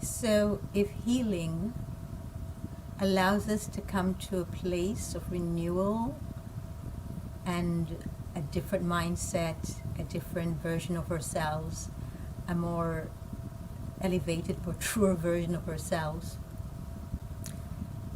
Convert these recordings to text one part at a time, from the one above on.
So if healing allows us to come to a place of renewal and a different mindset, a different version of ourselves, a more elevated, more truer version of ourselves,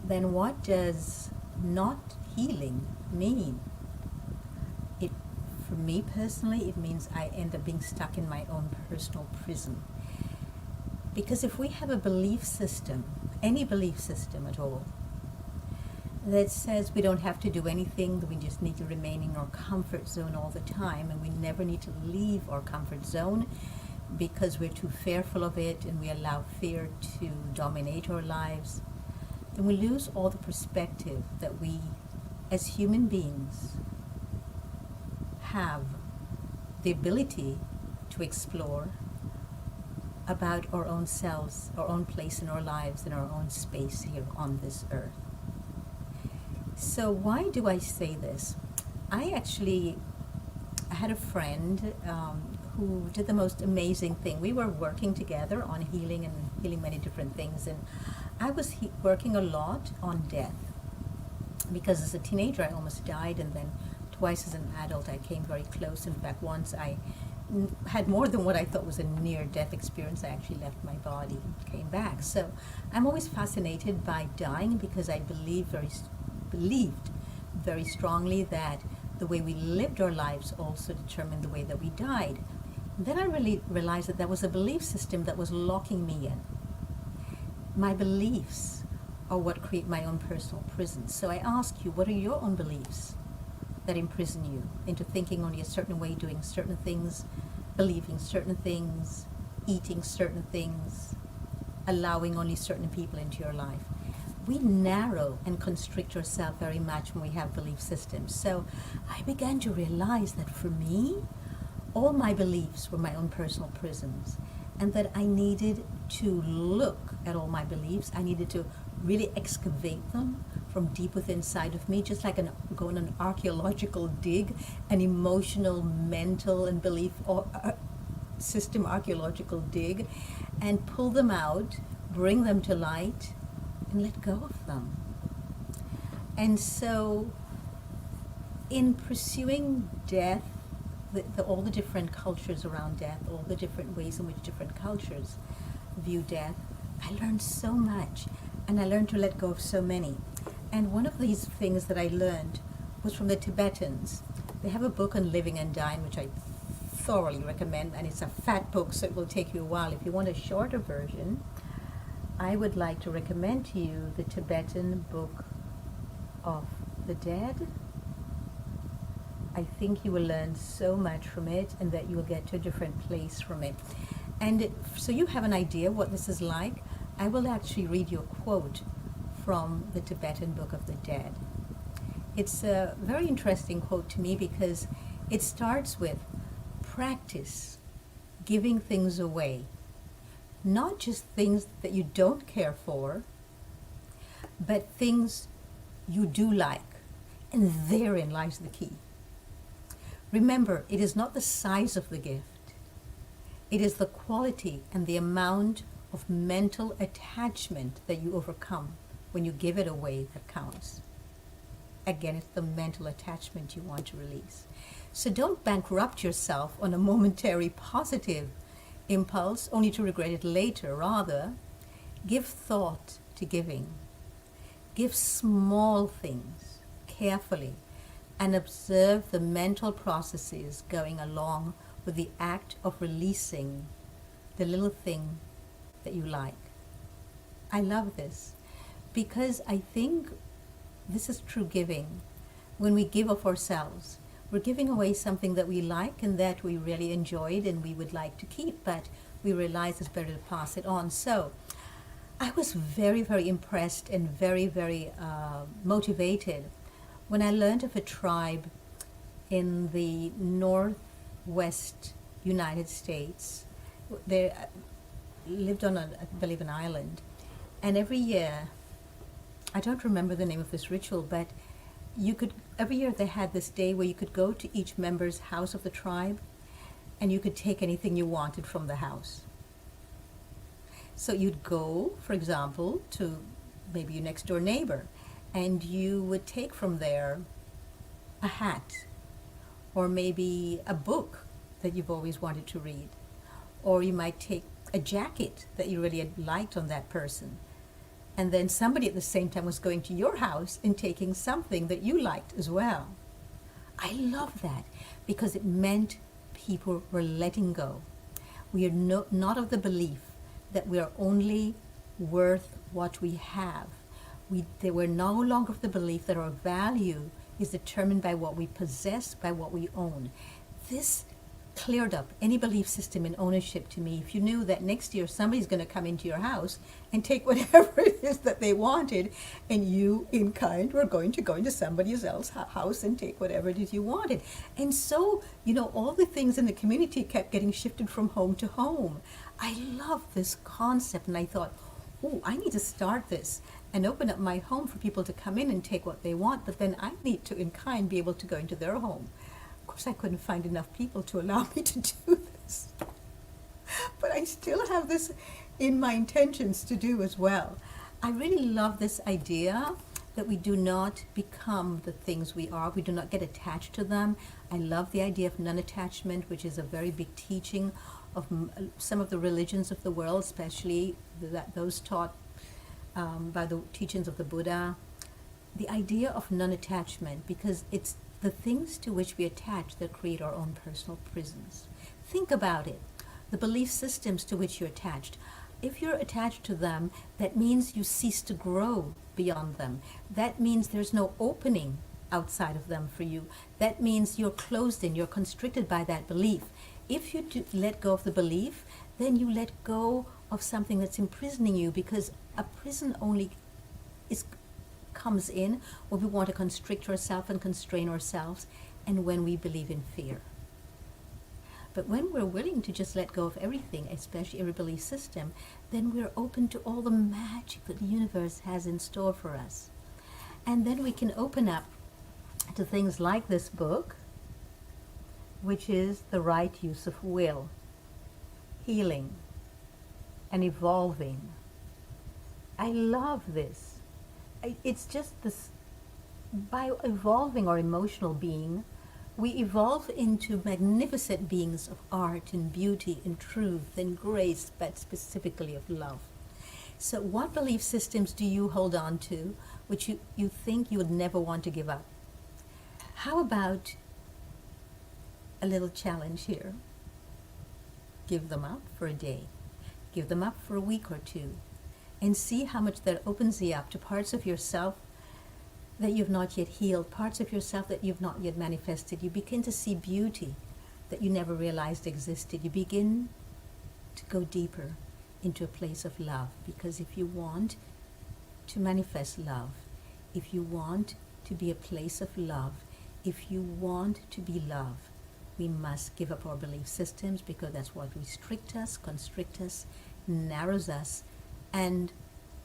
then what does not healing mean? It, for me personally, it means I end up being stuck in my own personal prison. Because if we have a belief system, any belief system at all, that says we don't have to do anything, that we just need to remain in our comfort zone all the time, and we never need to leave our comfort zone because we're too fearful of it and we allow fear to dominate our lives, then we lose all the perspective that we, as human beings, have the ability to explore about our own selves, our own place in our lives, and our own space here on this earth. So why do I say this? I had a friend who did the most amazing thing. We were working together on healing many different things, and I was working a lot on death, because as a teenager I almost died, and then twice as an adult I came very close. In fact, once I had more than what I thought was a near-death experience. I actually left my body and came back. So I'm always fascinated by dying, because I believed very strongly that the way we lived our lives also determined the way that we died. Then I really realized that there was a belief system that was locking me in. My beliefs are what create my own personal prison. So I ask you, what are your own beliefs that imprison you into thinking only a certain way, doing certain things, believing certain things, eating certain things, allowing only certain people into your life? We narrow and constrict ourselves very much when we have belief systems. So I began to realize that for me, all my beliefs were my own personal prisons, and that I needed to look at all my beliefs. I needed to really excavate them from deep within inside of me, just like go on an archaeological dig, an emotional, mental, and belief system archaeological dig, and pull them out, bring them to light, and let go of them. And so in pursuing death, all the different cultures around death, all the different ways in which different cultures view death, I learned so much, and I learned to let go of so many. And one of these things that I learned was from the Tibetans. They have a book on living and dying, which I thoroughly recommend, and it's a fat book, so it will take you a while. If you want a shorter version, I would like to recommend to you the Tibetan Book of the Dead. I think you will learn so much from it, and that you will get to a different place from it. And so you have an idea what this is like. I will actually read you a quote from the Tibetan Book of the Dead. It's a very interesting quote to me, because it starts with, practice giving things away. Not just things that you don't care for, but things you do like. And therein lies the key. Remember, it is not the size of the gift. It is the quality and the amount of mental attachment that you overcome when you give it away that counts. Again, it's the mental attachment you want to release. So don't bankrupt yourself on a momentary positive impulse only to regret it later. Rather, give thought to giving. Give small things carefully and observe the mental processes going along with the act of releasing the little thing that you like. I love this, because I think this is true giving. When we give of ourselves, we're giving away something that we like and that we really enjoyed and we would like to keep, but we realize it's better to pass it on. So I was very, very impressed and very, very motivated when I learned of a tribe in the northwest United States. They lived on, I believe, an island. And every year, I don't remember the name of this ritual, but every year they had this day where you could go to each member's house of the tribe, and you could take anything you wanted from the house. So you'd go, for example, to maybe your next door neighbor, and you would take from there a hat, or maybe a book that you've always wanted to read, or you might take a jacket that you really had liked on that person. And then somebody at the same time was going to your house and taking something that you liked as well. I love that because it meant people were letting go. We are not of the belief that we are only worth what we have. They were no longer of the belief that our value is determined by what we possess, by what we own. This cleared up any belief system in ownership to me. If you knew that next year somebody's going to come into your house and take whatever it is that they wanted, and you in kind were going to go into somebody else's house and take whatever it is you wanted. And so, all the things in the community kept getting shifted from home to home. I love this concept, and I thought, oh, I need to start this and open up my home for people to come in and take what they want, but then I need to in kind be able to go into their home. Of course, I couldn't find enough people to allow me to do this. But I still have this in my intentions to do as well. I really love this idea that we do not become the things we are. We do not get attached to them. I love the idea of non-attachment, which is a very big teaching of some of the religions of the world, especially those taught by the teachings of the Buddha. The idea of non-attachment, because it's the things to which we attach that create our own personal prisons. Think about it. The belief systems to which you're attached. If you're attached to them, that means you cease to grow beyond them. That means there's no opening outside of them for you. That means you're closed in, you're constricted by that belief. If you let go of the belief, then you let go of something that's imprisoning you, because a prison only comes in when we want to constrict ourselves and constrain ourselves, and when we believe in fear. But when we're willing to just let go of everything, especially every belief system, then we're open to all the magic that the universe has in store for us. And then we can open up to things like this book, which is The Right Use of Will, Healing and Evolving. I love this. It's just this, by evolving our emotional being, we evolve into magnificent beings of art and beauty and truth and grace, but specifically of love. So what belief systems do you hold on to which you think you would never want to give up? How about a little challenge here? Give them up for a day. Give them up for a week or two. And see how much that opens you up to parts of yourself that you've not yet healed, parts of yourself that you've not yet manifested. You begin to see beauty that you never realized existed. You begin to go deeper into a place of love, because if you want to manifest love, if you want to be a place of love, if you want to be love, we must give up our belief systems, because that's what restricts us, constricts us, narrows us, and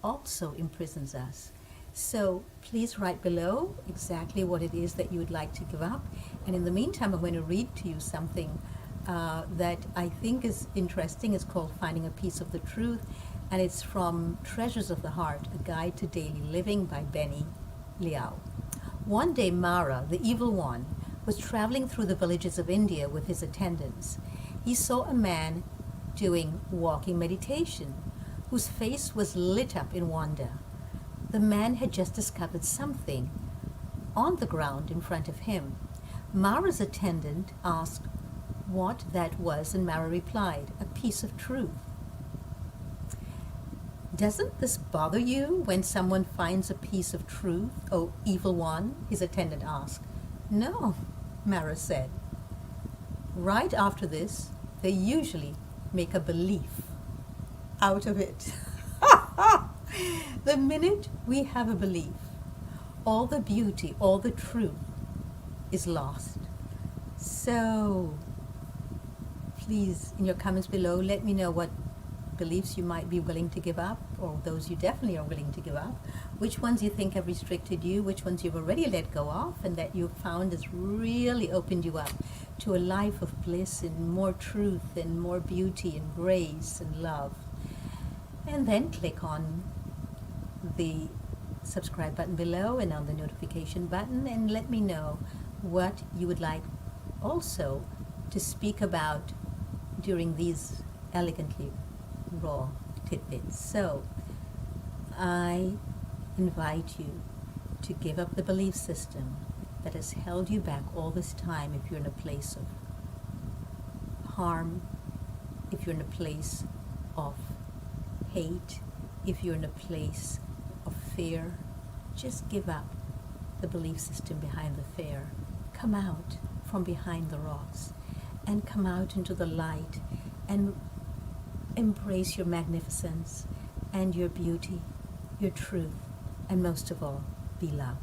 also imprisons us. So please write below exactly what it is that you would like to give up. And in the meantime, I'm going to read to you something that I think is interesting. It's called Finding a Piece of the Truth, and it's from Treasures of the Heart, A Guide to Daily Living by Benny Liao. One day Mara, the evil one, was traveling through the villages of India with his attendants. He saw a man doing walking meditation, whose face was lit up in wonder. The man had just discovered something on the ground in front of him. Mara's attendant asked what that was, and Mara replied, "A piece of truth." "Doesn't this bother you when someone finds a piece of truth, oh evil one?" his attendant asked. "No," Mara said. Right after this, they usually make a belief out of it. The minute we have a belief, all the beauty, all the truth is lost. So please, in your comments below, let me know what beliefs you might be willing to give up, or those you definitely are willing to give up, which ones you think have restricted you, which ones you've already let go of, and that you've found has really opened you up to a life of bliss and more truth and more beauty and grace and love. And then click on the subscribe button below and on the notification button, and let me know what you would like also to speak about during these elegantly raw tidbits. So I invite you to give up the belief system that has held you back all this time. If you're in a place of harm, if you're in a place of hate, if you're in a place of fear, just give up the belief system behind the fear. Come out from behind the rocks and come out into the light and embrace your magnificence and your beauty, your truth, and most of all, be loved.